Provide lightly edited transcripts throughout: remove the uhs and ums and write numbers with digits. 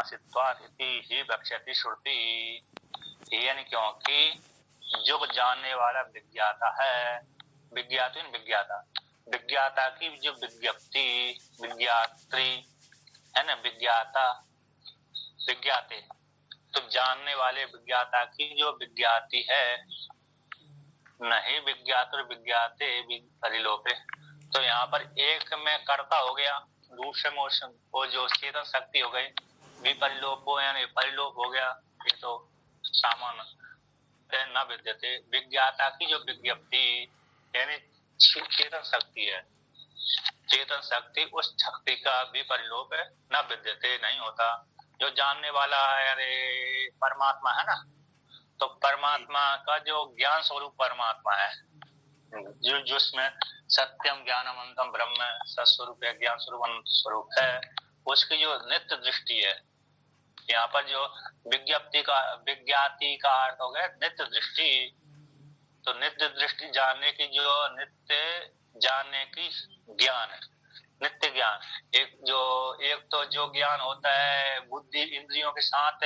अविनाशित्वात् इति ही वक्ष्यति श्रुति। यानी क्योंकि जो जानने वाला विज्ञाता है, विज्ञाता विज्ञाता की जो विज्ञप्ति, विज्ञात्री है ना, विज्ञाता विज्ञाते, तो जानने वाले विज्ञाता की जो विज्ञाति है, नहीं विज्ञात और विज्ञाते परिलोपे, तो यहाँ पर एक में कर्ता हो गया, दूसरे में वो जो चेतन शक्ति हो गई, विपरिलोपो यानी परिलोप हो गया। ये तो सामान्य न विद्यते, विज्ञाता की जो विज्ञप्ति यानी चेतन शक्ति है, चेतन शक्ति, उस शक्ति का विपरिलोप न विद्यते, नहीं होता। जो जानने वाला है, अरे परमात्मा है ना, तो परमात्मा का जो ज्ञान स्वरूप परमात्मा है, जो जिसमें सत्यम ज्ञानम अनंतम ब्रह्म सत्स्वरूप है, ज्ञान स्वरूप अनंत स्वरूप है, उसकी जो नित्य दृष्टि है, यहाँ पर जो विज्ञप्ति का विज्ञाति का अर्थ हो गया नित्य दृष्टि। तो नित्य दृष्टि जानने की, जो नित्य जानने की ज्ञान है, नित्य ज्ञान, एक तो जो ज्ञान होता है बुद्धि इंद्रियों के साथ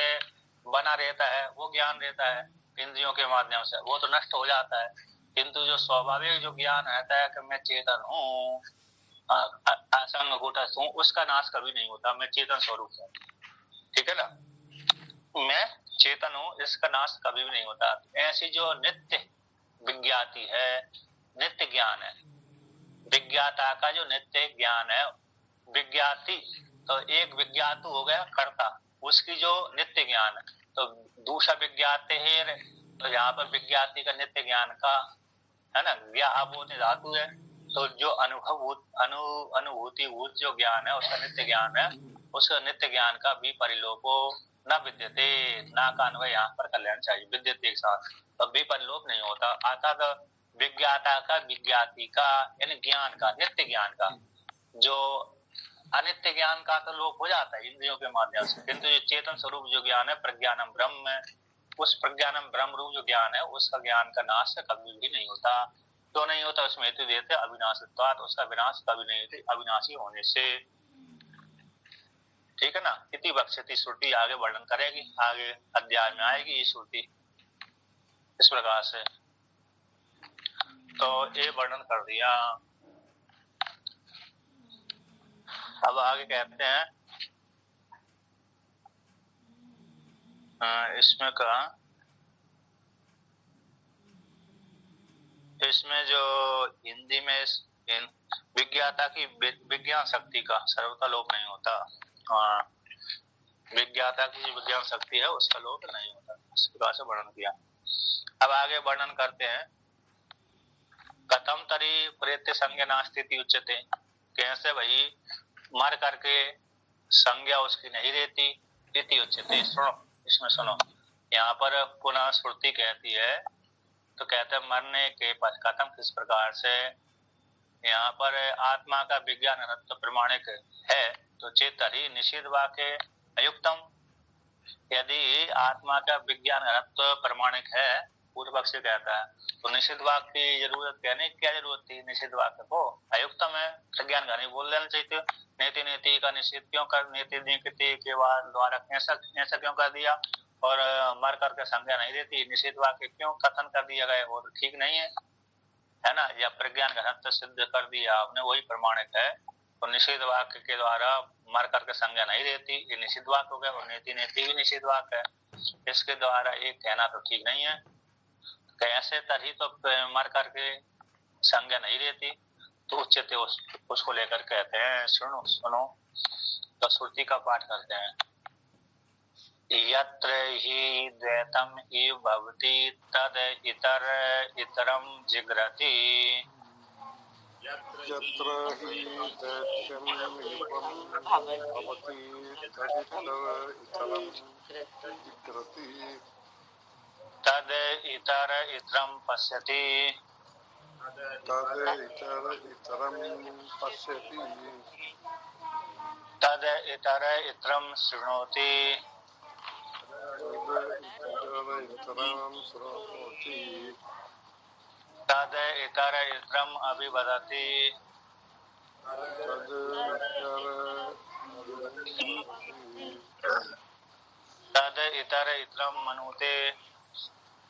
बना रहता है, वो ज्ञान रहता है इंद्रियों के माध्यम से, वो तो नष्ट हो जाता है। किंतु जो स्वाभाविक जो ज्ञान रहता है कि मैं चेतन हूँ, असंग कूटस्थ हूँ, उसका नाश कभी नहीं होता, मैं चेतन स्वरूप हूँ, ठीक है ना, मैं चेतन हूँ, इसका नाश कभी भी नहीं होता। ऐसी जो नित्य विज्ञाति है, नित्य ज्ञान है, विज्ञाता का जो नित्य ज्ञान है, विज्ञाति तो एक विज्ञातु हो गया कर्ता, उसकी जो नित्य ज्ञान है, तो दूसरा विज्ञाते है, तो यहाँ पर विज्ञाति का नित्य ज्ञान का है ना, ज्ञान धातु है, तो जो अनुभूति जो ज्ञान है, उसका नित्य ज्ञान है, उसका नित्य ज्ञान का भी परिलोपो न विद्यते, ना का अन्वय यहाँ पर कर लेना चाहिए, विद्यते एक साथ, तो भी परिलोप नहीं होता। आता तो विज्ञाता का विज्ञाति का यानी ज्ञान का, नित्य ज्ञान का, जो अनित्य ज्ञान का तो लोप हो जाता है इंद्रियों के माध्यम से, किंतु जो चेतन स्वरूप जो ज्ञान है, प्रज्ञानम ब्रह्म, उस प्रज्ञानम ब्रह्म रूप जो ज्ञान है, उसका ज्ञान का नाश कभी भी नहीं होता। तो नहीं होता, उसमें हेतु देते अविनाशित्वात्, उसका विनाश कभी नहीं होती अविनाशी होने से, ठीक है ना। इति वक्ष्यति श्रुति आगे वर्णन करेगी, आगे अध्याय में आएगी ये श्रुति इस प्रकार से। तो ये वर्णन कर दिया। अब आगे कहते हैं इसमें कहा, इसमें जो हिंदी में विज्ञाता की विज्ञान शक्ति का सर्वथा लोप नहीं होता। विज्ञाता की जो विज्ञान शक्ति है उसका लोप नहीं होता, इस प्रकार से वर्णन किया। अब आगे वर्णन करते हैं, कथम तरी प्रेत्य संज्ञा नास्ति उच्यते, कैसे भाई मर करके संज्ञा उसकी नहीं रहती, इति उच्यते। सुनो, इसमें सुनो, यहाँ पर पुनः श्रुति कहती है, तो कहते हैं मरने के कथम किस प्रकार से, यहाँ पर आत्मा का विज्ञान अनंत प्रमाणिक है, तो चेतरि निषेध वाक्य अयुक्तम, यदि आत्मा का विज्ञान अनंत प्रमाणिक है, पूर्व पक्ष कहता है, तो निषेध वाक्य की जरूरत कहने की क्या जरूरत थी, निषेध वाक्य को अयुक्तम है, प्रज्ञान का नहीं बोल देना चाहिए। नेति नेति का निषेध क्यों कर, नेति निकति के द्वारा ऐसा क्यों कर दिया, और मर करके संज्ञा नहीं देती, निषेध वाक्य क्यों कथन कर दिया गया, वो तो ठीक नहीं है ना। या प्रज्ञान घनत्व सिद्ध कर दिया आपने, वही प्रमाणित है, तो निषेध वाक्य के द्वारा मर करके संज्ञा नहीं देती, ये निषेध वाक्य हो गया, और नेति नेति भी निषेध वाक्य है, इसके द्वारा एक कहना तो ठीक नहीं है। कैसे तभी तो मर करके संज्ञा नहीं रहती, तो उच्चते उसको लेकर कहते हैं, सुनो सुनो, तो श्रुति का पाठ करते हैं, यत्र हि द्वैतम इव भवति तद इतर इतरम जिग्रति, यत्र हि दैत्यम एवं भवति तदितर इतरम जिग्रति, तद इतर इतरम पश्यति, तद इतर इतरम पश्यति, तद इतर इतरम शृणोति, तद इतर इतरम श्रोति, तद इतर इतरम अभिवदति, तद इतर इतर इतरम मनुते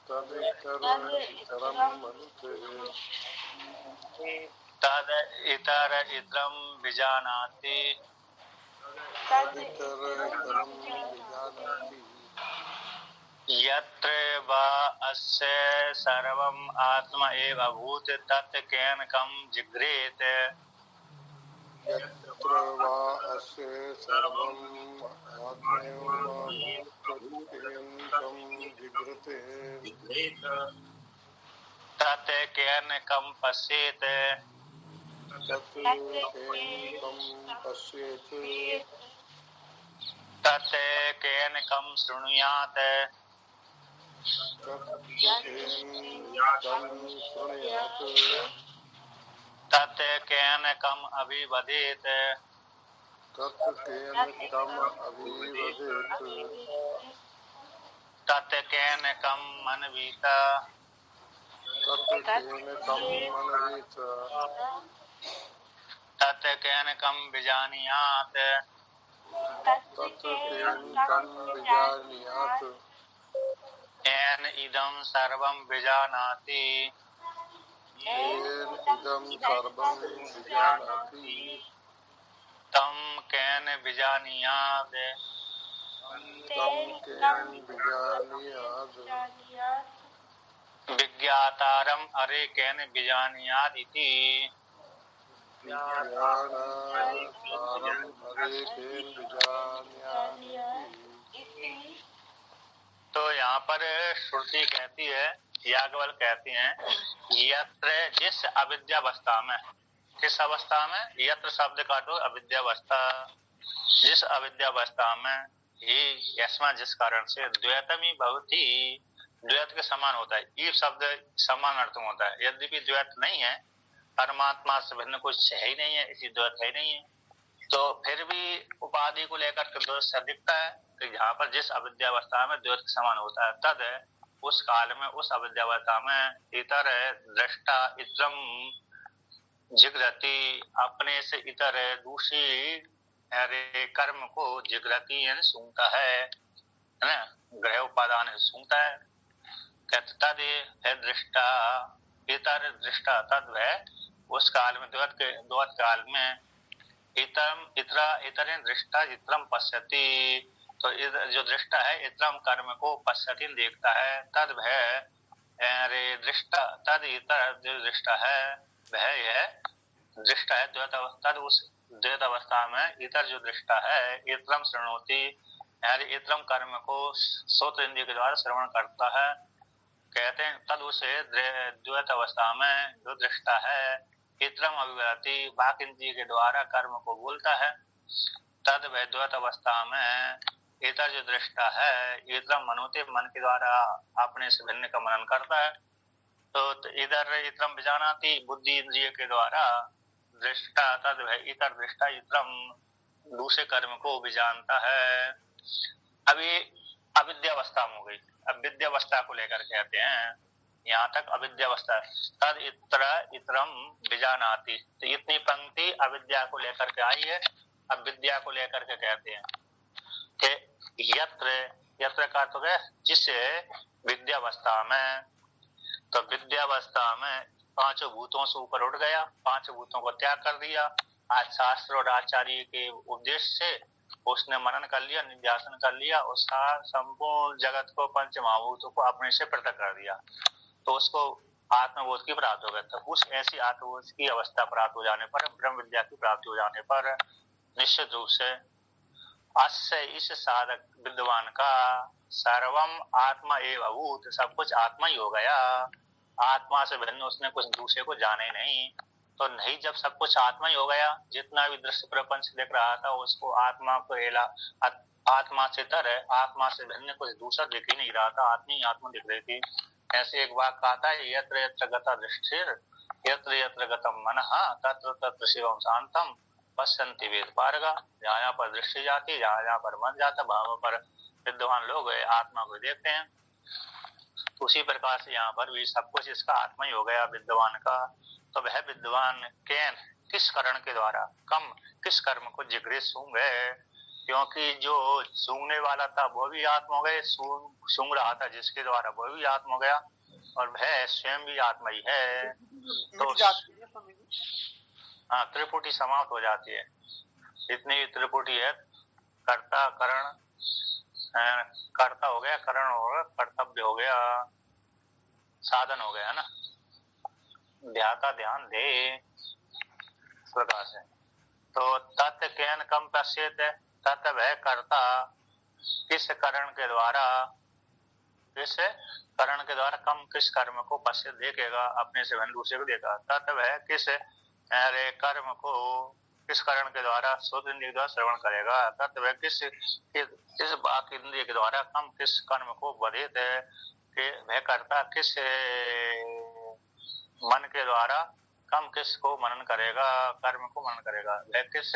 तदितर इतरम मनुते तद इतर इतरम विजानाति तदितर इतरम विजानाति यत्र वा अस्य सर्वम् आत्मा एव अभूत् तत् केन कं जिघ्रेत यत्र वा अस्य सर्वम् आत्मैवाभूत् तेन कं जिघ्रते तत् केन कं पश्येत तत् केन कं पश्येत् तत् केन कं शृणुयात् तत् केन कं शृणुयात् तत् केन कं अभिवदेत तत् केन कं अभिवदेत् तत् केन कं मनवीत तत् केन कं मनवेत तत् केन कं विजानीयात् तत् केन कं विजानीयात् येन इदं सर्वं विजानाति येन इदं सर्वं विजानाति तं केन विजानीयात् तं केन विजानीयात् विज्ञातारम् अरे केन विजानीयात् इति विज्ञानाकारं हरे केन विजानीयात् इति। तो यहाँ पर श्रुति कहती है, याज्ञवल्क्य कहती हैं, यत्र जिस अविद्यावस्था में, किस अवस्था में, यत्र शब्द काटो अविद्यावस्था, जिस अविद्यावस्था में ही यस्मा जिस कारण से द्वैतमी भवति, द्वैत के समान होता है। ईव शब्द समान अर्थ में होता है, यद्यपि द्वैत नहीं है, परमात्मा से भिन्न कुछ है ही नहीं है, इसी द्वैत है ही नहीं है, तो फिर भी उपाधि को लेकर के द्वैत से दिखता है। तो यहाँ पर जिस अविद्यावस्था में द्वैत के समान होता है, तद उस काल में, उस अविद्यावस्था में इतर दृष्टा इतरम जिग्रति, अपने से इतर दूसरी कर्म को जिग्रति यानी सूंघता है ना, ग्रह उपादान सूंघता है। तद है दृष्टा, इतर दृष्टा, तद है उस काल में, द्वैत काल में इतरम इतरा इतर दृष्टा इतरम पश्यति, तो जो दृष्टा है इतरम कर्म को पश्यति देखता है। तद भय दृष्टा, तद इतर जो दृष्टा है वह यह दृष्टा है द्वैत अवस्था, उस द्वैत अवस्था में इतर जो दृष्टा है इतरम शृणोति, इतरम कर्म को श्रोत्र इंद्रिय के द्वारा श्रवण करता है। कहते हैं तद उसे द्वैत अवस्था में जो दृष्टा है इतरम अभिव्यक्ति वाक इंद्रिय के द्वारा कर्म को बोलता है। तद वह द्वैत अवस्था में इतर जो दृष्टा है इतरम मनोते, मन के द्वारा अपने से भिन्न का मनन करता है। तो इधर इतरम विजानाति, बुद्धि इंद्रिय के द्वारा दृष्टा, तद वह इतर दृष्टा इतरम दूसरे कर्म को भी जानता है। अभी अविद्यावस्था हो गई, अब विद्यावस्था को लेकर कहते हैं, यहाँ तक अविद्यावस्था। तद इतरम विजानाति, तो इतनी पंक्ति अविद्या को लेकर के आई है। अब विद्या को लेकर के कहते हैं कि यत्र का तो जिस विद्यावस्था में, तो विद्यावस्था में पांचों भूतों से ऊपर उठ गया, पांचों भूतों को त्याग कर दिया। आज शास्त्र और आचार्य के उपदेश से उसने मनन कर लिया, निध्यासन कर लिया, उसका संपूर्ण जगत को, पंच महाभूतों को अपने से पृथक कर दिया, तो उसको आत्मबोध की प्राप्त हो गया। तो उस ऐसी आत्मबोध की अवस्था प्राप्त हो जाने पर, ब्रह्म विद्या की प्राप्ति हो जाने पर निश्चित रूप से अस्य इस साधक विद्वान का सर्वम आत्मा एव अभूत, सब कुछ आत्मा ही हो गया। आत्मा से भिन्न उसने कुछ दूसरे को जाने नहीं, तो नहीं, जब सब कुछ आत्मा ही हो गया, जितना भी दृश्य प्रपंच दिख रहा था उसको आत्मा को आत्मा से तरह, आत्मा से भिन्न कुछ दूसरा दिख ही नहीं रहा था, आत्मा ही आत्मा दिख रही थी। ऐसे एक वाक्य आता है, यत्र यत्र गता दृष्टिर यत्र यत्र गतम मनः तत्र तत्र शिवम शांतम पश्यन्ति वेद पारगा। जहाँ जहाँ पर दृष्टि जाती, जहाँ जहाँ पर मन जाता, वहां पर विद्वान लोग आत्मा को देखते हैं। उसी प्रकार से यहाँ पर भी सब कुछ इसका आत्मा ही हो गया विद्वान का। तो वह विद्वान किस करण के द्वारा, किस कर्म को जिगरे सूंघे, क्योंकि जो सूंघने वाला था वो भी आत्मा हो गए, सूंघ रहा था जिसके द्वारा वो भी आत्मा हो गया, और वह स्वयं भी आत्मा ही है। तो हाँ, त्रिपुटी समाप्त हो जाती है। इतनी त्रिपुटी है, कर्ता करण, कर्ता हो गया, करण हो गया, कर्तव्य हो गया, साधन हो गया ना, ध्याता ध्यान दे इस प्रकार से। तो तत् केन कम पश्येत, तत् वह कर्ता किस करण के द्वारा, किस करण के द्वारा कम किस कर्म को पश्य देखेगा, अपने से भिन्न दूसरे को देखा। तत् वह किस कर्म को किस करण के द्वारा श्रोत इंद्रिय के द्वारा श्रवण करेगा। तत् वह किस वाक इंद्रिय के द्वारा कम किस कर्म को बधित है, कि वह करता किस मन के द्वारा कम किस को मनन करेगा, कर्म को मनन करेगा। वह किस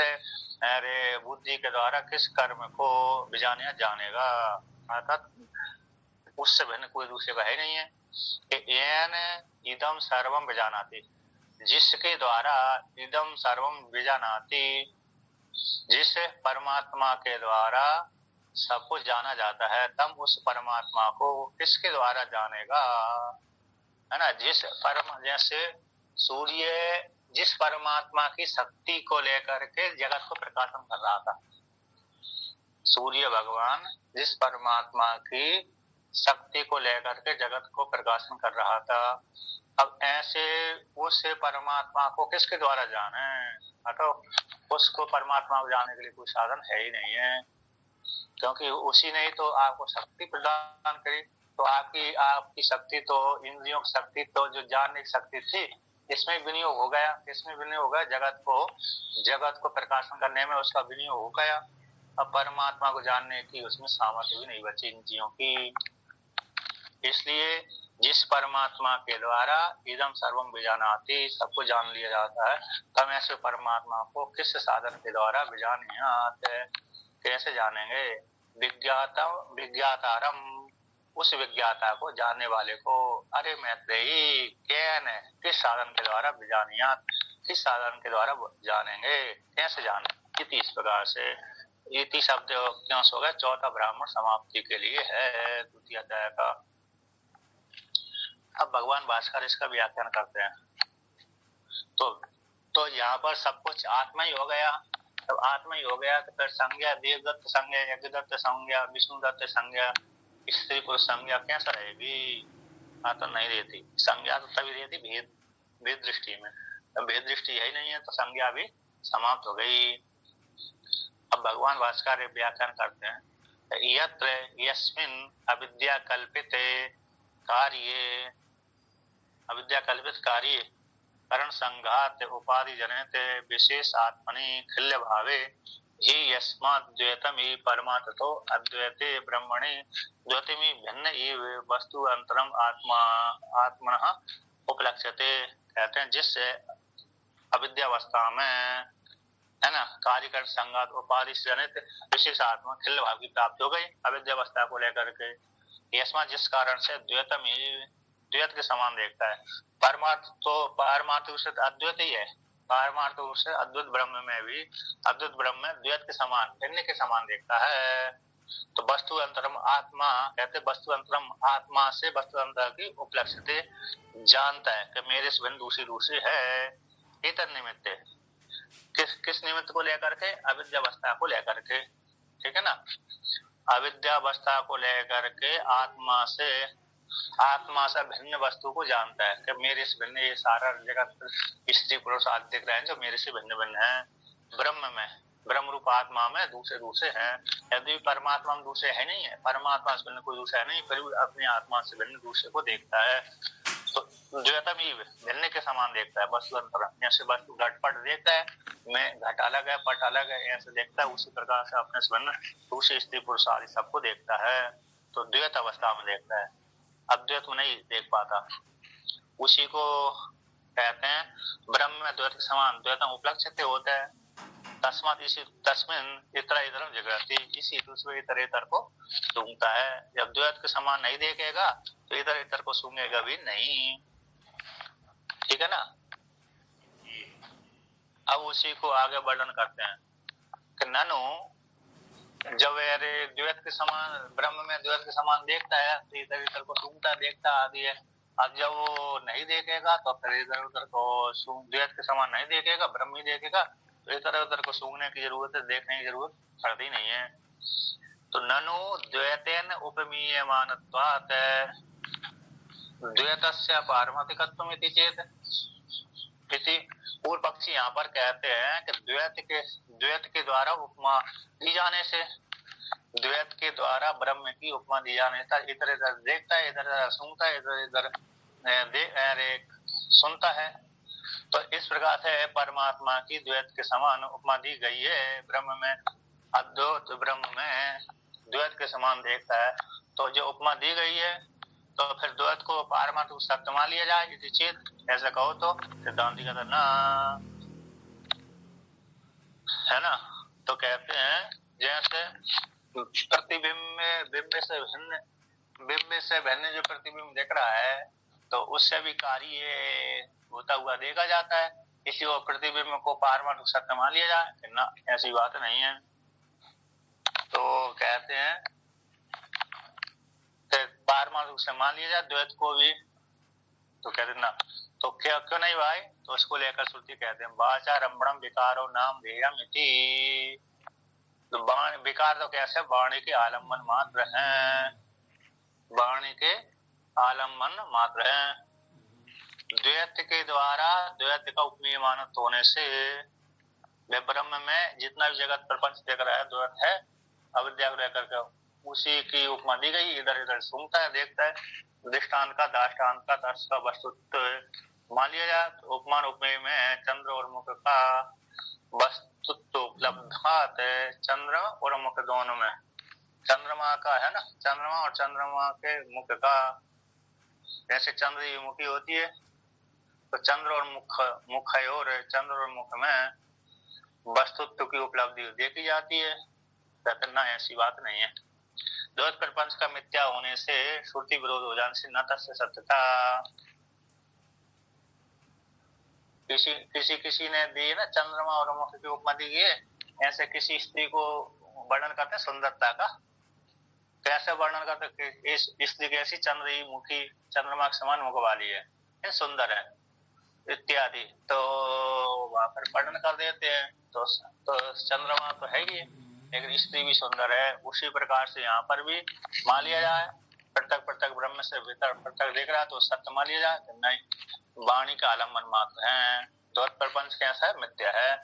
बुद्धि के द्वारा किस कर्म को जानेगा। अर्थात उससे भिन्न कोई दूसरे का है नहीं है। येन इदम सर्वम विजानाति, जिसके द्वारा इदम सर्वम विजानाति, जिस परमात्मा के द्वारा सब कुछ जाना जाता है, तम उस परमात्मा को किसके द्वारा जानेगा, है ना। जिस जैसे सूर्य जिस परमात्मा की शक्ति को लेकर के जगत को प्रकाशन कर रहा था, सूर्य भगवान जिस परमात्मा की शक्ति को लेकर के जगत को प्रकाशन कर रहा था, अब ऐसे उस परमात्मा को किसके द्वारा जाने, तो उसको परमात्मा को जानने के लिए कोई साधन है ही नहीं है, क्योंकि उसी ने ही तो आपको शक्ति प्रदान करी। तो आपकी शक्ति तो इंद्रियों की शक्ति तो जो जानने की शक्ति थी, इसमें विनियोग हो गया। इसमें विनियोग हो गया, जगत को प्रकाशन करने में उसका विनियोग हो गया। अब परमात्मा को जानने की उसमें सामर्थ्य भी नहीं बची इंद्रियों की। इसलिए जिस परमात्मा के द्वारा इदम सर्वम विजानाति, सबको जान लिया जाता है, तब ऐसे परमात्मा को किस साधन के द्वारा विजानीयात, कैसे जानेंगे। विज्ञातारम, उस विज्ञाता को, जानने वाले को। अरे मैत्रेयी, कैन, किस साधन के द्वारा विजानीयात, किस साधन के द्वारा जानेंगे, कैसे जाने। इस प्रकार से इति शब्द क्यों हो गया, चौथा ब्राह्मण समाप्ति के लिए है, द्वितीय अध्याय का। अब भगवान भास्कर इसका व्याख्यान करते हैं। तो यहाँ पर सब कुछ आत्मा ही हो गया। तब आत्मा ही हो गया तो फिर संज्ञा, देवदत्त संज्ञा, यज्ञदत्त संज्ञा, विष्णुदत्त संज्ञा, स्त्री पुरुष संज्ञा कैसा रहेगी। तो नहीं रहती संज्ञा, तो तभी रहती भेद दृष्टि में। अब भेद दृष्टि यही नहीं है तो संज्ञा भी समाप्त हो गई। अब भगवान भास्कर व्याख्यान करते हैं, यत्र यस्मिन् अविद्या कल्पित कार्य, अविद्या कल्पित कार्य करण संघात उपाधि जनित विशेष आत्मनि खिल्य भावे ही यस्माद्द्वैतम ही परमार्थतो अद्वैते ब्रह्मणि द्वैतमि भिन्न एव वस्तु अंतरम आत्मनः उपलक्ष्यते। कहते हैं जिससे अविद्यावस्था में, है ना, कार्यकरण संघात उपाधि जनित विशेष आत्मा खिल्य भाव की प्राप्ति हो गई अविद्यावस्था को लेकर के। यस्मा, जिस कारण से द्वैतम ही, द्वैत के समान देखता है। परमार्थ रूप से अद्वैत ही है, पारमार्थ रूप से अद्वैत ब्रह्म में भी, अद्वैत ब्रह्म में द्वैत के समान, भिन्न के समान देखता है। तो वस्तु अंतरम आत्मा, कहते वस्तु अंतरम आत्मा से वस्तु अंतर की उपलक्ष्यते, जानता है कि मेरे से भिन्न दूसरी है। इतर निमित्त, किस निमित्त को लेकर के, अविद्यावस्था को लेकर के, ठीक है ना। अविद्यावस्था को लेकर के आत्मा से भिन्न वस्तु को जानता है कि मेरे से भिन्न ये सारा जगत, स्त्री पुरुष आदि दिख रहे हैं जो मेरे से भिन्न भिन्न है। ब्रह्म में, ब्रह्म रूप आत्मा में दूसरे हैं। यदि परमात्मा में दूसरे है नहीं है, परमात्मा से भिन्न कोई दूसरा है नहीं, फिर भी अपनी आत्मा से भिन्न दूसरे को देखता है। तो द्वैतम ही भिन्न के समान देखता है, वस्तु अंतर। जैसे वस्तु घटपट देखता है, मैं घट अलग है पट अलग है ऐसे देखता है, उसी प्रकार से अपने से भिन्न दूसरे स्त्री पुरुष आदि सबको देखता है। तो द्वैत अवस्था में देखता है, अद्वैत में नहीं देख पाता। उसी को कहते हैं ब्रह्म में द्वैत के समान द्वैतम उपलक्ष्यते होता है। तस्मात् इसी तस्मिन् इतर इतरम जगति, इसी दूसरे इतर को सूंघता है। जब द्वैत के समान नहीं देखेगा तो इतर को सूंघेगा भी नहीं, ठीक है ना। अब उसी को आगे वर्णन करते हैं कि ननु जब अरे द्वैत के समान ब्रह्म में द्वैत के समान देखता है तो इधर इधर को सूंघता देखता आदि है। अब जब वो नहीं देखेगा तो फिर इधर उधर को द्वैत के समान नहीं देखेगा, ब्रह्म ही देखेगा, तो इधर उधर को सूंघने की जरूरत है, देखने की जरूरत पड़ती नहीं है। तो ननु द्वैतेन उपमीयमानत्वात् द्वैतस्य पारमार्थिकत्वम् इति चेत इति पूर्व पक्षी यहाँ पर कहते हैं कि द्वैत के द्वारा उपमा दी जाने से, द्वैत के द्वारा ब्रह्म की उपमा दी जाने से इधर इधर देखता है, इधर इधर सुनता है, इधर इधर सुनता है। तो इस प्रकार से परमात्मा की द्वैत के समान उपमा दी गई है। ब्रह्म में अद्वैत ब्रह्म में द्वैत के समान देखता है, तो जो उपमा दी गई है तो फिर द्वैत को पारमार्थिक सत्य मान लिया जाए यदि चेत ऐसा कहो तो सिद्धांति कहता ना, है ना। तो कहते हैं जैसे प्रतिबिंब बिंब से भिन्न जो प्रतिबिंब दिख रहा है तो उससे भी कार्य होता हुआ देखा जाता है, इसी और प्रतिबिंब को पारमार्थिक सत्य मान लिया जाए ना, ऐसी बात नहीं है। तो कहते हैं पारमार्थिक से मान लिया जाए द्वैत को भी, तो कहते ना तो क्यों नहीं भाई, तो उसको लेकर श्रुति कहते हैं वाचा रमणम विकारो नाम ध्येयम इति। तो विकार तो कैसे वाणी के आलम्बन मात्र हैं, वाणी के आलम्बन मात्र हैं। द्वैत के द्वारा द्वैत का उपमीयमान होने से ब्रह्म में जितना भी जगत प्रपंच देख रहा है द्वैत है, अविद्या को लेकर के उसी की उपमा दी गई। इधर इधर सुनता है देखता है, दृष्टांत का दाष्टान्त का तर्स का वस्तुत्व मान लिया जाए। तो उपमान उपमेय में चंद्र और मुख का वस्तुत्व उपलब्धात है, चंद्र और मुख दोनों में। चंद्रमा का है ना, चंद्रमा और चंद्रमा के मुख का, जैसे चंद्र मुखी होती है तो चंद्र और मुख है, और चंद्र और मुख में वस्तुत्व की उपलब्धि देखी जाती है। कहना ऐसी बात नहीं है। द्वैत प्रपंच का मिथ्या होने से श्रुति विरोध हो जाने से न तस्य सत्यता। किसी ने दी ना चंद्रमा और मुख की उपमा दी है, ऐसे किसी स्त्री को वर्णन करते हैं सुंदरता का, कैसे वर्णन करते इस स्त्री कैसी चंद्रमुखी चंद्रमा के समान मुख वाली है, सुंदर है इत्यादि, तो वहां पर वर्णन कर देते हैं। तो चंद्रमा तो है ही, लेकिन स्त्री भी सुंदर है। उसी प्रकार से यहाँ पर भी मान लिया जाए प्रत्यक प्रत्यक ब्रह्म से भीतर प्रत्यक देख रहा है तो सत्य मान लिया जाए तो नहीं, वाणी का आलम्बन मात्र है। द्वैत प्रपंच कैसा है, मिथ्या है,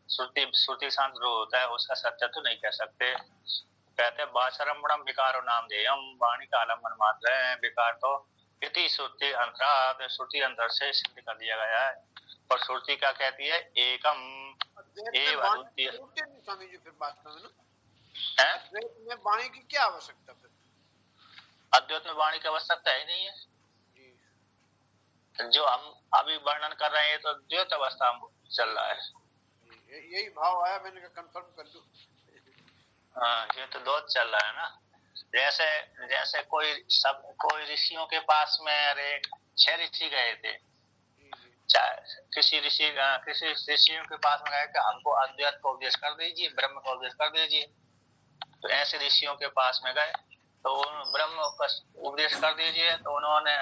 श्रुति शांत जो होता है उसका सत्य तो नहीं कह सकते। कहते हैं बाचरम्भणम विकारो नाम देयम, वाणी का आलम्बन मात्र है, विकार तो इति श्रुति अंतरात, श्रुति अंतर से सिद्ध कर दिया गया है। और श्रुति क्या कहती है, एकम एव अद्वितीय। स्वामी जी फिर बात करें ना, अद्वैत में वाणी की क्या आवश्यकता फिर? अद्वैत में वाणी की आवश्यकता ही नहीं है जी। जो हम अभी वर्णन कर रहे हैं तो द्वैत अवस्था चल रहा है, यही भाव आया, मैंने कहा कंफर्म कर दूं। हाँ, ये तो द्वैत चल रहा है ना। जैसे कोई ऋषियों के पास में अरे 6 ऋषि गए थे, किसी ऋषियों के पास में गए कि हमको अद्वैत का उपदेश कर दीजिए, ब्रह्म का उपदेश कर दीजिए। तो ऐसे ऋषियों के पास में गए तो ब्रह्म का उपदेश कर दीजिए, तो उन्होंने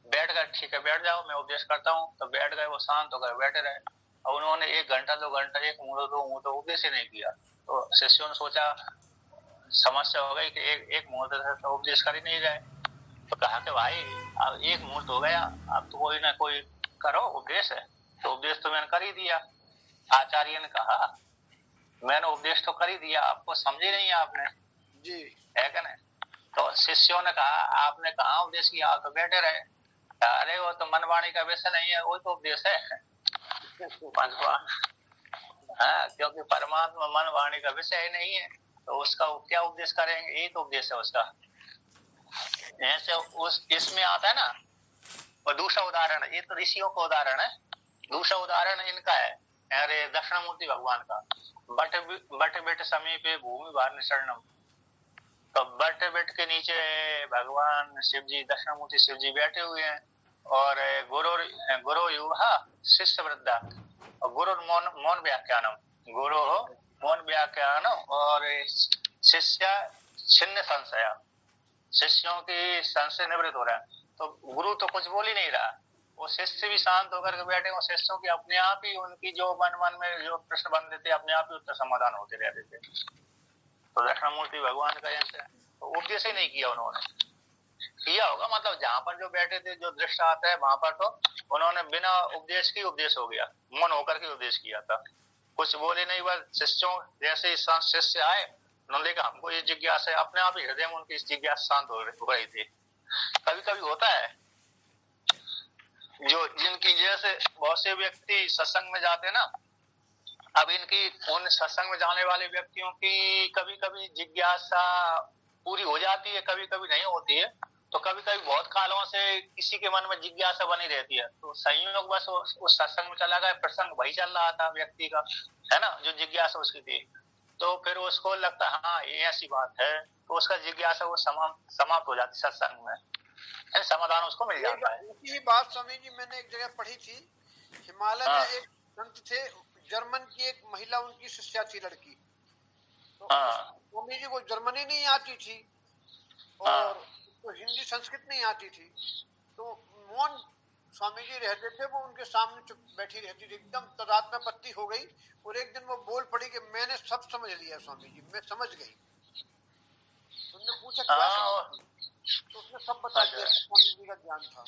बैठ गए, ठीक है बैठ जाओ मैं उपदेश करता हूँ। तो बैठ गए, वो शांत होकर बैठे रहे। और उन्होंने 1 घंटा 2 घंटा एक मुहूर्त तो उपदेश ही नहीं किया। तो शिष्यों ने सोचा समस्या हो गई कि एक मुहूर्त से तो उपदेश कर ही नहीं रहे। तो कहा कि भाई अब 1 मुहूर्त हो गया, अब तो कोई ना कोई करो उपदेश है। तो उपदेश तो मैंने कर ही दिया। आचार्य ने कहा मैंने उपदेश तो कर ही दिया, आपको समझे नहीं आपने जी, है क्या नहीं। तो शिष्यों ने कहा आपने कहा उपदेश किया, आप तो बैठे रहे। अरे वो तो मनवाणी का विषय नहीं है, वो तो उपदेश है हाँ, क्योंकि परमात्मा मन वाणी का विषय ही नहीं है, तो उसका क्या उपदेश करेंगे, यही तो उपदेश है उसका। ऐसे उस इसमें आता है ना। और दूसरा उदाहरण, ये तो ऋषियों का उदाहरण है, दूसरा उदाहरण इनका है, अरे दक्षिणामूर्ति भगवान का। बट बेट समीपे भूमि भार निशरणम। तो बट बेट के नीचे भगवान शिव जी, दक्षिणामूर्ति शिव जी बैठे हुए हैं, और गुरु युवा शिष्य वृद्धा, और गुरु मौन व्याख्यानम, गुरु मौन व्याख्यानम, और शिष्य छिन्न संशय, शिष्यों की संशय निवृत्त हो रहा है। तो गुरु तो कुछ बोल ही नहीं रहा, वो शिष्य भी शांत होकर के बैठे, वो शिष्यों की अपने आप ही उनकी जो मन में जो प्रश्न बनते थे अपने आप ही उत्तर समाधान होते रहते थे। तो दक्षिणामूर्ति भगवान का ऐसे तो उपदेश ही नहीं किया उन्होंने, किया होगा मतलब जहाँ पर जो बैठे थे जो दृश्य आता है वहां पर तो उन्होंने बिना उपदेश की उपदेश हो गया, मौन होकर के उपदेश किया था, कुछ बोले नहीं। बस शिष्यों जैसे शिष्य आए, उन्होंने देखा हमको ये जिज्ञासा है, अपने आप ही हृदय में उनकी जिज्ञासा शांत हो रही थी। कभी कभी होता है जो जिनकी जैसे बहुत से व्यक्ति सत्संग में जाते हैं ना, अब इनकी उन सत्संग में जाने वाले व्यक्तियों की कभी कभी जिज्ञासा पूरी हो जाती है, कभी कभी नहीं होती है। तो कभी कभी बहुत कालों से किसी के मन में जिज्ञासा बनी रहती है, तो संयोग बस उस सत्संग में चला गया, प्रसंग वही चल रहा था व्यक्ति का, है ना, जो जिज्ञासा उसकी थी, तो फिर उसको लगता है हाँ ये ऐसी बात है, तो उसका जिज्ञासा वो समाप्त हो जाती सत्संग में, समाधान उसको मिल जाता है। ये बात स्वामी जी मैंने एक जगह पढ़ी थी, हिमालय में एक संत थे, जर्मन की एक महिला उनकी शिष्या थी लड़की, तो स्वामी जी को जर्मनी नहीं आती थी और तो हिंदी संस्कृत नहीं आती थी, तो मौन स्वामी जी रहते थे, वो उनके सामने चुप बैठी रहती थी, एकदम तदात्मा पत्ती हो गई और एक दिन वो बोल पड़ी कि मैंने सब समझ लिया स्वामी जी, मैं समझ गई। तुमने पूछा क्या समझ, तो उसने सब बता दिया, स्वामी जी का ज्ञान था।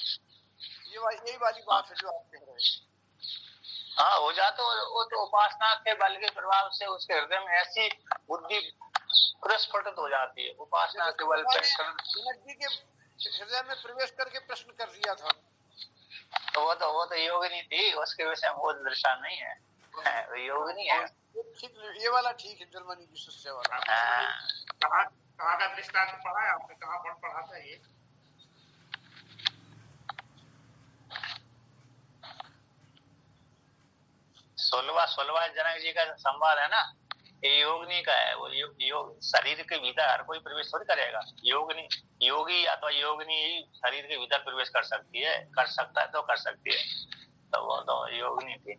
यही वाली बात है जो आप कह रहे हैं। हाँ हो जाता, वो तो उपासना के बल के प्रभाव से उसके हृदय में ऐसी बुद्धि प्रस्फुटित हो जाती है, उपासना के बल पे जी के हृदय में प्रवेश करके प्रश्न कर दिया था। तो वो तो योगिनी थी, उसके विषय में वो दृष्टांत नहीं है, वो योगिनी है। ये वाला ठीक है, जर्मनी की शिष्य वाला। कहाँ का दृष्टांत पढ़ा है आपने, कहाँ पढ़ा था ये? 16वां जनक जी का संवाद है ना, ये योगिनी का है। वो योग शरीर के भीतर हर कोई प्रवेश थोड़ी करेगा, योगी या तो योगिनी ही शरीर के भीतर प्रवेश कर सकती है, कर सकता है तो कर सकती है, तो वो तो योगिनी थी।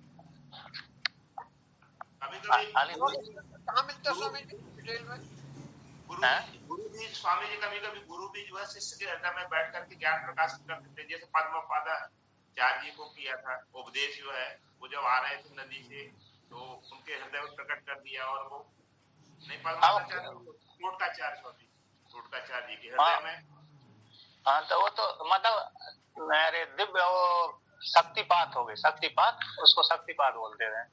कहाँ मिलता स्वामी जी डिटेल में? गुरु भी स्वामी जी कभी गुरु भी जो है शिष्य के हृदय में बैठ करके ज्ञान प्रकाशित करते थे, जैसे पद्मपादाचार्य जी को किया था उपदेश, जो है वो जब आ रहे थे नदी से तो उनके हृदय में प्रकट कर दिया, और वो नहीं टोटकाचार्य जी के हृदय में। हाँ तो वो तो मतलब मेरे दिव्य वो शक्तिपात हो गए, शक्तिपात, उसको शक्तिपात बोलते थे,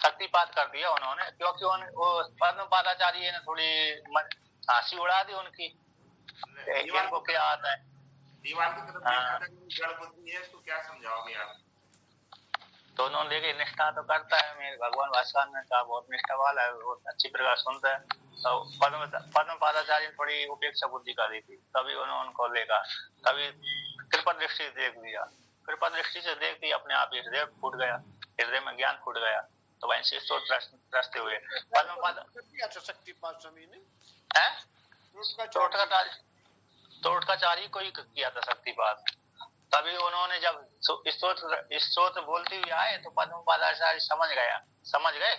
शक्तिपात कर दिया उन्होंने, क्योंकि वो पद्मपादाचार्य ने थोड़ी हंसी उड़ा दी उनकी, इनको क्या आता है दीवार की तरफ जड़ बुद्धि है, इसको क्या समझाओगे आप? तो उन्होंने देखे निष्ठा तो करता है, मेरे भगवान भास्कर ने कहा बहुत निष्ठा वाला है, बहुत अच्छी प्रकार सुनता है। तो पद्मपादाचार्य ने थोड़ी उपेक्षा बुद्धि कर दी थी, तभी उन्होंने उनको देखा, कभी कृपा दृष्टि से देख दिया, कृपा दृष्टि से देख दी, अपने आप ही हृदय फूट गया, हृदय में ज्ञान फूट गया, तो वहीं से रस्ते हुए शक्तिपात स्वामी ने टोटकाचार्य को ही किया था शक्तिपात। तभी उन्होंने जब स्तोत्र बोलते हुए आए तो पद्मपादाचार्य समझ गए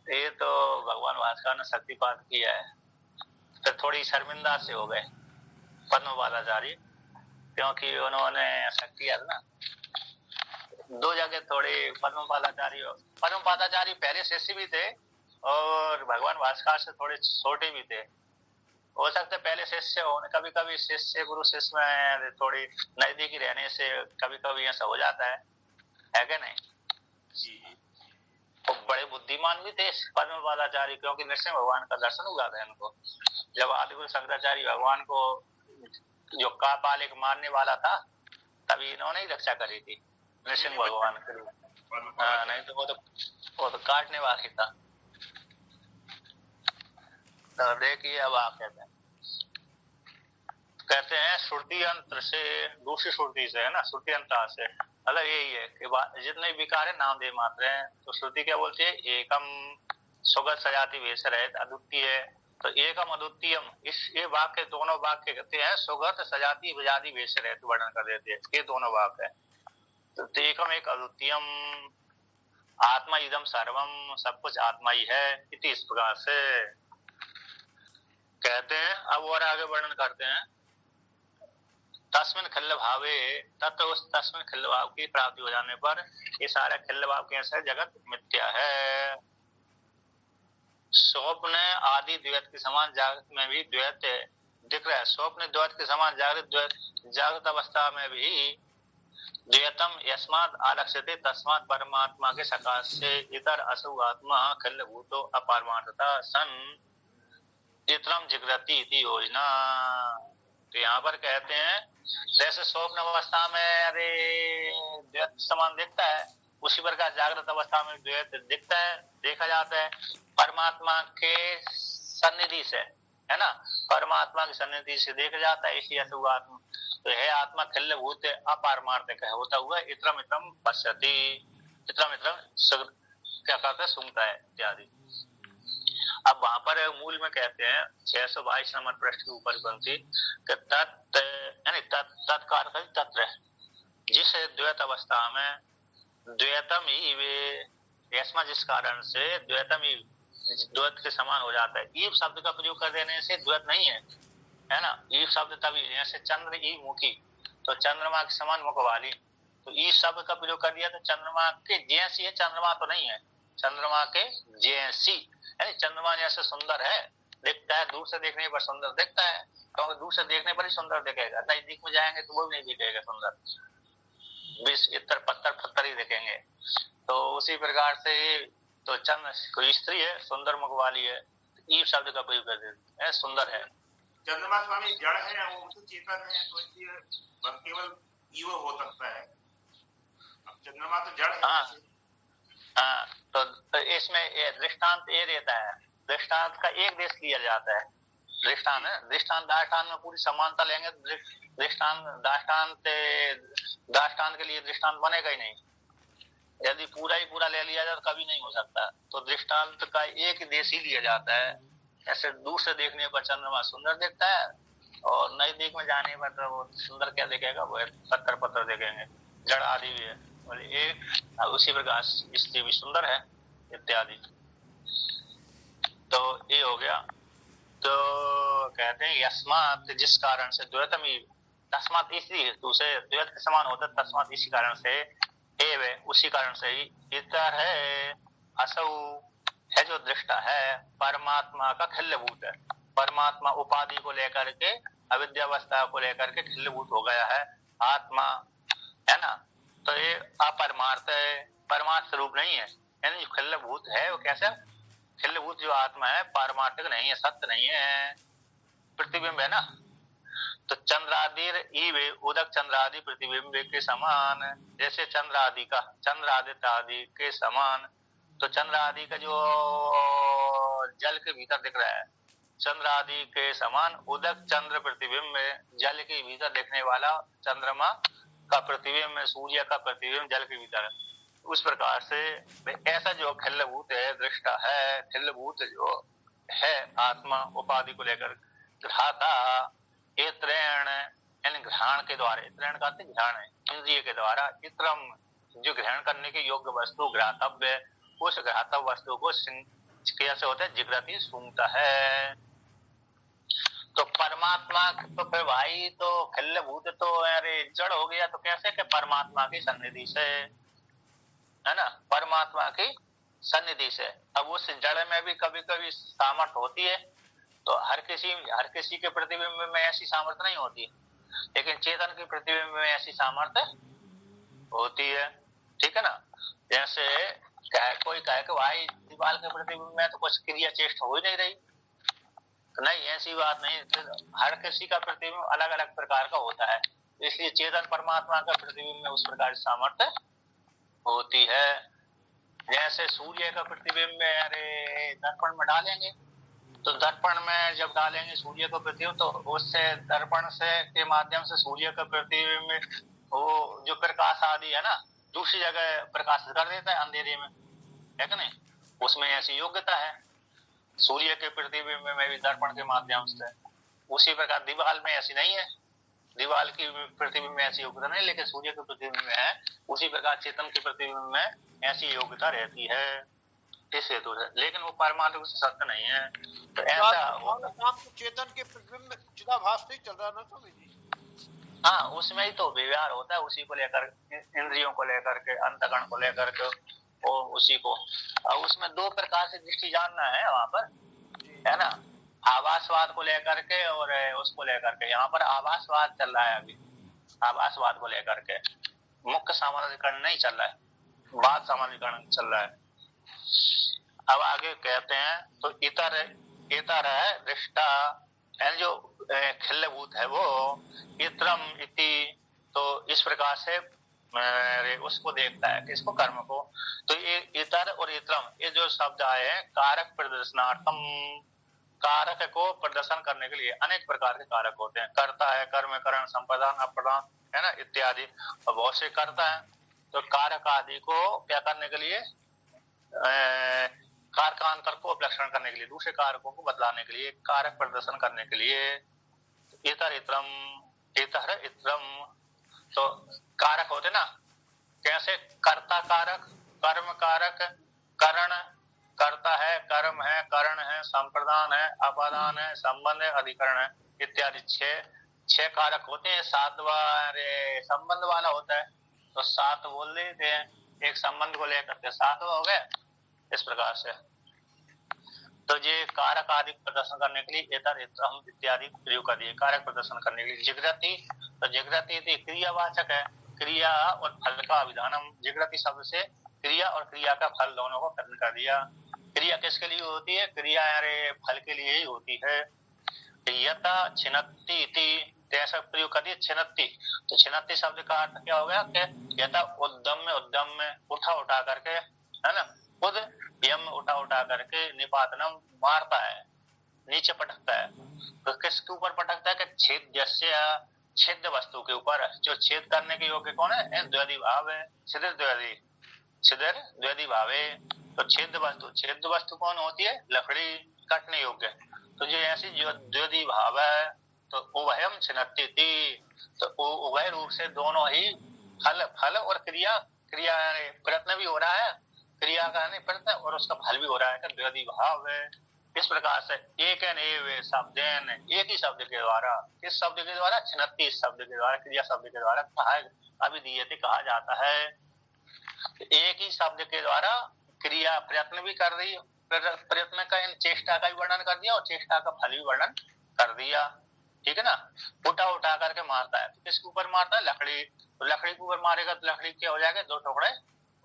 ये तो भगवान भास्कर ने शक्तिपात किया है, फिर थोड़ी शर्मिंदा से हो गए पद्मपादाचार्य, क्योंकि उन्होंने शक्ति किया ना दो जगह थोड़े। पद्मपादाचार्य पहले शिष्य भी थे और भगवान भास्कर से थोड़े छोटे भी थे, हो सकता है पहले शिष्य होने, कभी कभी शिष्य गुरु शिष्य में थोड़ी नजदीकी रहने से कभी कभी ऐसा हो जाता है क्या नहीं? वो बड़े बुद्धिमान भी थे पद्मपादाचार्य, क्योंकि नरसिंह भगवान का दर्शन हुआ था इनको, जब आदिगुरु शंकराचार्य भगवान को जो कापाल एक मारने वाला था तभी इन्होंने ही रक्षा करी थी नरसिंह भगवान के लिए, नहीं तो वो तो काटने वाली था। तो देखिए अब आप कहते हैं श्रुति यंत्र से, दूसरी श्रुति से है ना, श्रुति यंत्र से मतलब यही है कि जितने विकार है नाम दे मात्र हैं, तो श्रुति क्या बोलती है, एकम सुगत सजाति वेश रहित अद्वितीय, तो एकम अद्वितीयम, ये वाक्य दोनों वाक्य कहते हैं सुगत सजाति विजाति वेश रहित वर्णन कर देते हैं, ये दोनों वाक्य है। तो एकम एक अद्वितीयम, आत्मा इदम सर्वम, सब कुछ आत्मा ही है, इति इस प्रकार से कहते हैं, अब और आगे वर्णन करते हैं, तस्मिन खिल्ल भावे तत्व, उस तस्मिन खिल्ल भाव की प्राप्ति हो जाने पर ये सारा खिल्ल भाव कैसा जगत मिथ्या है। स्वप्न आदि द्वैत के समान जागृत में भी द्वैत दिख रहा है। स्वप्न द्वैत के समान जागृत अवस्था में भी द्वैतम यस्मात् आलक्ष्यते तस्मात् परमात्मा के सकाश से इतर असु आत्मा खिल्ल भूतो अपारमार्थता सन इतरम जिग्रति इति योजना। तो यहाँ पर कहते हैं जैसे स्वप्न अवस्था में अरे द्वैत समान दिखता है, उसी प्रकार जागृत अवस्था में द्वैत दिखता है, देखा जाता है परमात्मा के सन्निधि से, है ना, परमात्मा की सन्निधि से देखा जाता है। इसी अशुभ आत्मा तो है आत्मा खिल्ल भूत अपारमार्थिक है होता हुआ इतरम इतरम पश्यति, इतरम इतरम क्या कहते हैं सुनता है इत्यादि। अब वहां पर मूल में कहते हैं 622 नंबर पृष्ठ के ऊपर पंक्ति तत्कार तत्र, जिस द्वैत अवस्था में द्वैतम ही वे यस्मा, जिस कारण से द्वैतम ही द्वैत के समान हो जाता है। ईव शब्द का प्रयोग कर देने से द्वैत नहीं है, है ना। ईव शब्द तभी, जैसे चंद्र ई मुखी, तो चंद्रमा के समान मुख वाली, तो ईव शब्द का प्रयोग कर दिया तो चंद्रमा के जैसी है, चंद्रमा तो नहीं है, चंद्रमा के जैसी, यानी चंद्रमा जैसे सुंदर है, दिखता है, दूर से देखने पर सुंदर दिखता है, क्योंकि दूर से देखने पर ही सुंदर दिखेगा, नजदीक में जाएंगे तो वो भी नहीं दिखेगा सुंदर, 20 इतर पत्थर पत्थर ही दिखेंगे। तो उसी प्रकार से तो चंद्र कोई स्त्री है, सुंदर मुख वाली है, ईव शब्द का प्रयोग कर देते हैं, सुंदर है। चंद्रमा स्वामी जड़ है, वो तो चेतन है, तो इसलिए केवल ईव हो सकता है। अब चंद्रमा तो जड़ है। हाँ, तो इसमें दृष्टांत ये रहता है, दृष्टांत का एक देश लिया जाता है। दृष्टांत दाष्टान्त में पूरी समानता लेंगे तो दाष्टान्त के लिए दृष्टांत बनेगा ही नहीं। यदि पूरा ही पूरा ले लिया जाए तो कभी नहीं हो सकता। तो दृष्टांत का एक देश ही लिया जाता है। ऐसे दूर से देखने पर चंद्रमा सुंदर दिखता है और नजदीक में जाने पर तो वो सुंदर क्या दिखेगा, वो पत्थर पत्थर दिखेंगे, जड़ आदि भी है, एक उसी प्रकार स्त्री भी सुंदर है इत्यादि। तो ये हो गया। तो कहते हैं यस्मात्, जिस कारण से द्वैतम ही, तस्मात् इसी हेतु से द्वैत के समान होता है, तस्मात् इसी कारण से एवं उसी कारण से ही इतर है असौ है जो दृष्टा है परमात्मा का खिल्लभूत है। परमात्मा उपाधि को लेकर के, अविद्यावस्था को लेकर के खिल्लभूत हो गया है आत्मा, है ना। तो ये अपरमार्थ है, परमार्थ स्वरूप नहीं है, यानी जो खिल्लभूत है वो कैसे, खिल्लभूत जो आत्मा है पारमार्थिक नहीं है, सत्य नहीं है, प्रतिबिंब है ना। तो चंद्रादि उदक चंद्रादि प्रतिबिंब के समान, जैसे चंद्र आदित्य आदि के समान, तो चंद्र आदि का जो जल के भीतर दिख रहा है, चंद्र आदि के समान उदक चंद्र प्रतिबिंब जल के भीतर दिखने वाला चंद्रमा का प्रतिबिंब, सूर्य का प्रतिबिंब जल के भीतर, उस प्रकार से ऐसा जो खिल्लभूत है, दृष्टा है, खिल्लभूत जो है आत्मा उपाधि को लेकर घ्राता, ये त्रैण यानी ग्रहण के द्वारा, त्रैण का ग्रहण है इंद्रिय के द्वारा, इत्रम जो ग्रहण करने के योग्य वस्तु ग्रातव्य, उस ग्रातव्य वस्तु को कैसे होता है, जिग्रति सूंघता है। तो परमात्मा तो फिर भाई तो खिल्लभूत तो अरे जड़ हो गया, तो कैसे कि परमात्मा की सन्निधि से, है ना, परमात्मा की सन्निधि से। अब उस जड़ में भी कभी कभी सामर्थ्य होती है, तो हर किसी के प्रतिबिंब में ऐसी सामर्थ्य नहीं होती, लेकिन चेतन के प्रतिबिंब में ऐसी सामर्थ्य होती है, ठीक है ना। जैसे कोई कहे कि भाई दीवार के प्रतिबिंब में तो कुछ क्रिया चेष्टा हो ही नहीं रही, तो नहीं, ऐसी बात नहीं, हर किसी का प्रतिबिंब अलग अलग प्रकार का होता है, इसलिए चेतन परमात्मा का प्रतिबिंब में उस प्रकार की सामर्थ्य होती है। जैसे सूर्य का प्रतिबिंब में अरे दर्पण में डालेंगे, तो दर्पण में जब डालेंगे सूर्य का प्रतिबिंब, तो उससे दर्पण से के माध्यम से सूर्य का प्रतिबिंब में वो जो प्रकाश आदि है ना, दूसरी जगह प्रकाशित कर देता है अंधेरे में, है कि नहीं। उसमें ऐसी योग्यता है सूर्य के प्रतिबिंब में भी दर्पण के माध्यम से। उसी प्रकार दीवाल में ऐसी नहीं है, दीवाल की प्रतिबिंब में ऐसी योग्यता नहीं, लेकिन सूर्य के प्रतिबिंब में है। उसी प्रकार चेतन के प्रतिबिंब में ऐसी योग्यता रहती है। इस हेतु से, लेकिन वो परमाणु से सत्य नहीं है। तो ऐसा होता तो चेतन के प्रतिबिंब चिदाभास से ही चल रहा ना स्वामी जी। हाँ, उसमें ही तो व्यवहार होता है, उसी को लेकर, इंद्रियों को लेकर के, अंतकरण को लेकर के, वो उसी को। और उसमें दो प्रकार से दृष्टि जानना है वहां पर, है ना, आभासवाद को लेकर के और उसको लेकर के। यहाँ पर आभासवाद चल रहा है अभी, आभासवाद को लेकर के, मुख्य सामान्यकरण नहीं चल रहा है, बात सामान्यकरण चल रहा है। अब आगे कहते हैं, तो इतर है दृष्टा, जो खिल्लभूत है वो, इत्रम इति, तो इस प्रकार से उसको देखता है, किसको, कर्म को। तो ये इतर और इत्रम, ये जो शब्द आए हैं, कारक प्रदर्शनार्थम, कारक को प्रदर्शन करने के लिए अनेक प्रकार के कारक होते हैं। कर्ता है, कर्म, करण, संप्रदान, अप्रदान, है ना, इत्यादि, और बहुत से करता है। तो कारक आदि को क्या करने के लिए, कारकांतर को उपलक्षण करने के लिए, दूसरे कारकों को बतलाने के लिए, कारक प्रदर्शन करने के लिए। इतर इत्रम, इतर इत्रम, तो कारक होते ना, कैसे, कर्ता कारक, कर्म कारक, करण, कर्ता है, कर्म है, करण है, संप्रदान है, अपादान है, संबंध है, अधिकरण है, इत्यादि छह कारक होते हैं। सातवां संबंध वाला होता है, तो 7 बोल देते हैं, एक संबंध को लेकर के 7 हो गए, इस प्रकार से। तो ये कारक आदि प्रदर्शन करने के लिए इतर इत्रम इत्यादि प्रयोग कर दिए, कारक प्रदर्शन करने के लिए। जिग्रति, तो जिग्रति क्रियावाचक है, क्रिया और फल का अभिधानम, जिग्रति शब्द से क्रिया और क्रिया का फल दोनों को खत्म कर दिया। क्रिया किसके लिए होती है, क्रिया फल के लिए ही होती है। यथा छिन्नति इति, ऐसा प्रयोग कर दिया, छिन्नति। तो छिन्नति शब्द का अर्थ क्या हो गया कि यथा उद्यम में उठा करके, है ना, उद्यम उठा करके, निपातनम मारता है, नीचे पटकता है। तो किसके ऊपर पटकता है कि छेद वस्तु के ऊपर, जो छेद करने के योग्य कौन है, द्वैधी भाव है, छिद्र द्वैधी भाव है। तो छेद वस्तु कौन होती है, लकड़ी, काटने योग्य। तो जो ऐसी जो द्वैधी भाव है, तो उभयम छिन्नति थी, तो उभय रूप से दोनों ही फल और क्रिया प्रयत्न भी हो रहा है, क्रिया का नहीं प्रयत्न, और उसका फल भी हो रहा है, द्वैधी भाव है। इस प्रकार से एक शब्देन, एक ही शब्द के द्वारा, इस शब्द के द्वारा, छिन्नति शब्द के द्वारा, क्रिया शब्द के द्वारा अभिधीयते कहा जाता है। एक ही शब्द के द्वारा क्रिया प्रयत्न भी कर रही, प्रयत्न का चेष्टा का भी वर्णन कर दिया और चेष्टा का फल भी वर्णन कर दिया, ठीक है ना। उठा करके मारता है, तो किसके ऊपर मारता है, लकड़ी। तो लकड़ी के ऊपर मारेगा तो लकड़ी क्या हो जाएगा, 2 टुकड़े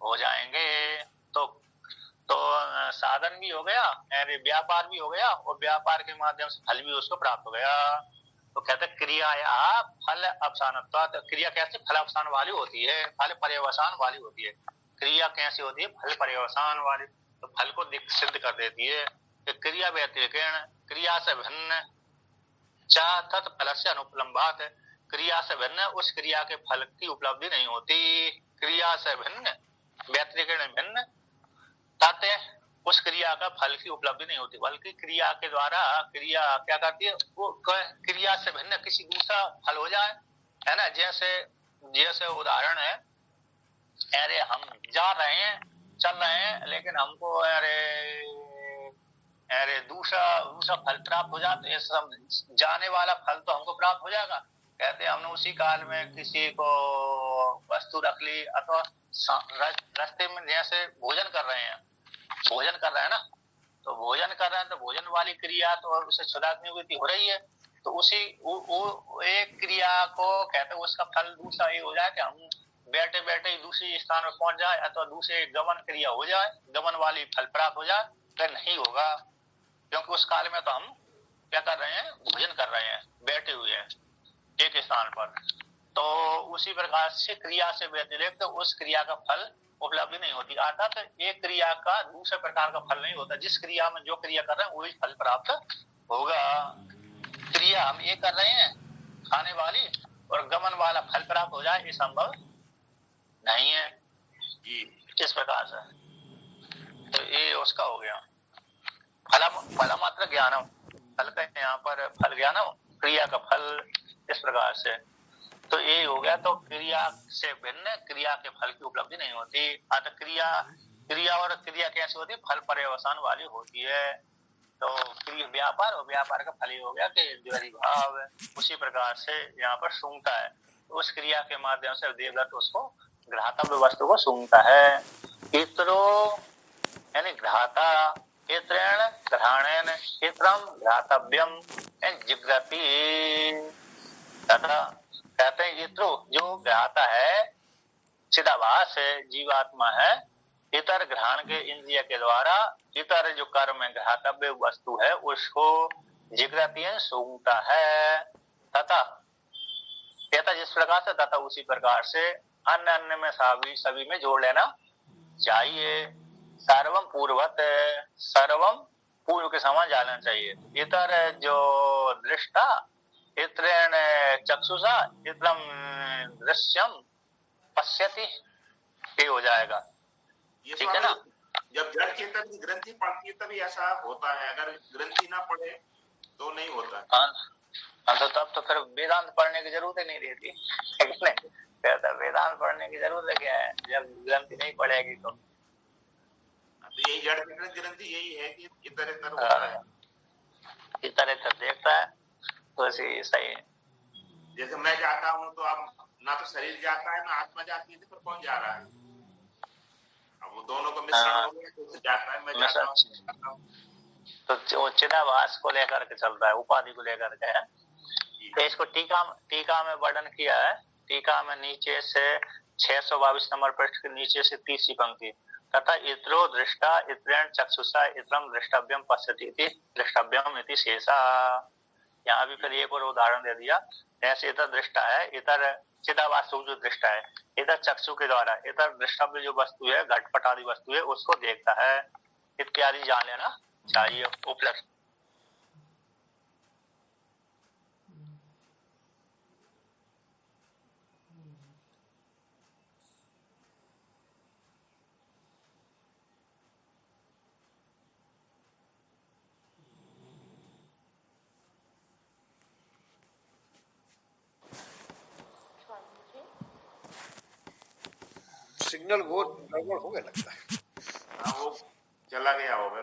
हो जाएंगे। तो साधन भी हो गया, व्यापार भी हो गया, और व्यापार के माध्यम से फल भी उसको प्राप्त हो गया। तो कहते क्रिया या फल अवसानत्वा, तो क्रिया कैसे फल अवसान वाली होती है, फल पर्यवसान वाली होती है। क्रिया कैसी होती है, फल पर्यवसान वाली, तो फल को सिद्ध कर देती है। तो क्रिया व्यतिरेकेण, क्रिया से भिन्न, तत्फल से अनुपलम्बात, क्रिया से भिन्न उस क्रिया के फल की उपलब्धि नहीं होती। क्रिया से भिन्न, व्यतिरेकेण भिन्न, तत् उस क्रिया का फल की उपलब्धि नहीं होती, बल्कि क्रिया के द्वारा क्रिया क्या करती है, वो क्रिया से भिन्न किसी दूसरा फल हो जाए, है ना। जैसे उदाहरण है, अरे हम जा रहे हैं, चल रहे हैं, लेकिन हमको अरे दूसरा फल प्राप्त हो जाता है, सब जाने वाला फल तो हमको प्राप्त हो जाएगा। कहते हमने उसी काल में किसी को वस्तु रख ली, अथवा रास्ते में जैसे भोजन कर रहे हैं ना, तो भोजन कर रहे हैं, तो भोजन वाली क्रिया तो उससे क्षुधाग्निवृत्ति हो रही है। तो उसी एक क्रिया को कहते हैं उसका फल दूसरा ये हो जाए कि हम बैठे बैठे दूसरी स्थान पर पहुंच जाए, अथवा दूसरे गमन क्रिया हो जाए, गमन वाली फल प्राप्त हो जाए, तो नहीं होगा, क्योंकि उस काल में तो हम क्या कर रहे हैं, भोजन कर रहे हैं, बैठे हुए हैं एक स्थान पर। तो उसी प्रकार से क्रिया से व्यतिरिक्त तो उस क्रिया का फल उपलब्धि नहीं होती, अर्थात एक क्रिया का दूसरे प्रकार का फल नहीं होता। जिस क्रिया में जो क्रिया कर रहे हैं वही फल प्राप्त होगा। क्रिया हम ये कर रहे हैं खाने वाली, और गमन वाला फल प्राप्त हो जाए, ये संभव नहीं है। इस प्रकार से तो ये उसका हो गया फल मात्र ज्ञानम, फल का यहाँ पर फल ज्ञानम, क्रिया का फल, इस प्रकार से। तो ये हो गया, तो क्रिया से भिन्न क्रिया के फल की उपलब्धि नहीं होती। अतः क्रिया क्रिया और क्रिया कैसी होती है, फल पर्यवसान वाली होती है। तो क्रिया व्यापार और व्यापार का फल ही हो गया कि द्वैधी भाव। उसी प्रकार से यहाँ पर सूंघता है, उस क्रिया के माध्यम से देवदत्त उसको घ्रातव्य वस्तु को सूंघता है। इत्रो यानी घ्राता, इत्रेण घ्राणेन इत्रम घ्रातव्यम जिग्रति तथा। कहते हैं इत्रो जो घ्राता है, चिदाभास है, जीवात्मा है, इतर घ्राण के इंद्रिय के द्वारा इतर जो कर्म घ्रातव्य वस्तु है उसको जिग्रति सूंघता है। तथा कहता जिस प्रकार से, तथा उसी प्रकार से अन्य अन्य में सभी में जोड़ लेना चाहिए। सर्वम पूर्वत, सर्वम पूर्व के समान जानना चाहिए। इतर जो दृष्टा इत्रेण चक्षुषा इत्रम दृश्यम पश्यति, ये हो जाएगा। ठीक है ना। जब जड़ चेतन की ग्रंथि पड़ती है तभी ऐसा होता है, अगर ग्रंथि ना पड़े तो नहीं होता। हाँ तो तब तो फिर वेदांत पढ़ने की जरूरत ही नहीं रहती। वेदांत पढ़ने की जरूरत क्या है जब ग्रंथि नहीं पड़ेगी तो। यही जड़ चेतन ग्रंथि यही है कि इतर इतर होता है, इतर इतर देखता है तो सही है। जैसे मैं जाता हूँ तो अब ना तो शरीर जाता है ना आत्मा जाती है, तो फिर कौन जा रहा है? अब वो दोनों का मिश्रण हो गया तो जाता है, मैं जाता हूँ। तो वो चिदाभास को लेकर के चलता है, उपाधि को लेकर के है। तो इसको टीका में वर्णन किया है। टीका में नीचे से 622 नंबर पृष्ठ के नीचे से 30वीं पंक्ति, तथा इत्रो दृष्टा इत्रेण चक्षुषा इत्रम दृष्टव्यम पश्यति इति दृष्टव्यम इति शेषा। यहाँ भी फिर एक और उदाहरण दे दिया। ऐसे इतर दृष्टा है, इतर चिदाभास जो दृष्टा है, इतर चक्षु के द्वारा इतर दृष्टव्य जो वस्तु है, घटपट आदि वस्तु है, उसको देखता है इत्यादि जान लेना चाहिए। उपलब्ध सिग्नल बहुत गड़बड़ हो गया लगता है। हाँ वो चला गया होगा।